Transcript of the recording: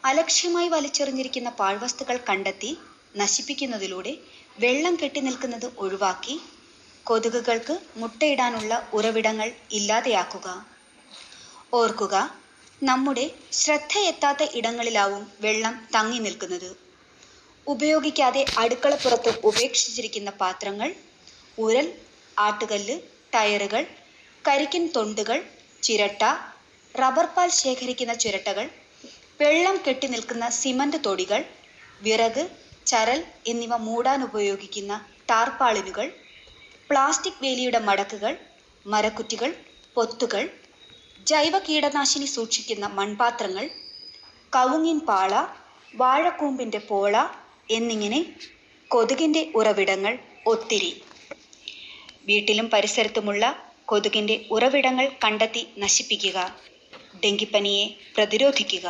അലക്ഷ്യമായി വലിച്ചെറിഞ്ഞിരിക്കുന്ന പാഴ്വസ്തുക്കൾ കണ്ടെത്തി നശിപ്പിക്കുന്നതിലൂടെ വെള്ളം കെട്ടിനിൽക്കുന്നത് ഒഴിവാക്കി കൊതുകുകൾക്ക് മുട്ടയിടാനുള്ള ഉറവിടങ്ങൾ ഇല്ലാതെയാക്കുക. ഓർക്കുക, നമ്മുടെ ശ്രദ്ധയെത്താത്ത ഇടങ്ങളിലാവും വെള്ളം തങ്ങി നിൽക്കുന്നത്. ഉപയോഗിക്കാതെ അടുക്കളപ്പുറത്ത് ഉപേക്ഷിച്ചിരിക്കുന്ന പാത്രങ്ങൾ, ഉരൽ, ആട്ടുകല്ല്, ടയറുകൾ, കരിക്കിൻ തൊണ്ടുകൾ, ചിരട്ട, റബ്ബർ പാൽ ശേഖരിക്കുന്ന ചിരട്ടകൾ, വെള്ളം കെട്ടി നിൽക്കുന്ന സിമന്റ് തൊടികൾ, വിറക്, ചരൽ എന്നിവ മൂടാൻ ഉപയോഗിക്കുന്ന ടാർപാളിനുകൾ, പ്ലാസ്റ്റിക് വേലിയുടെ മടക്കുകൾ, മരക്കുറ്റികൾ, പൊത്തുകൾ, ജൈവ കീടനാശിനി സൂക്ഷിക്കുന്ന മൺപാത്രങ്ങൾ, കവുങ്ങിൻ പാള, വാഴക്കൂമ്പിൻ്റെ പോള എന്നിങ്ങനെ കൊതുകിൻ്റെ ഉറവിടങ്ങൾ ഒത്തിരി. വീട്ടിലും പരിസരത്തുമുള്ള കൊതുകിൻ്റെ ഉറവിടങ്ങൾ കണ്ടെത്തി നശിപ്പിക്കുക. ഡെങ്കിപ്പനിയെ പ്രതിരോധിക്കുക.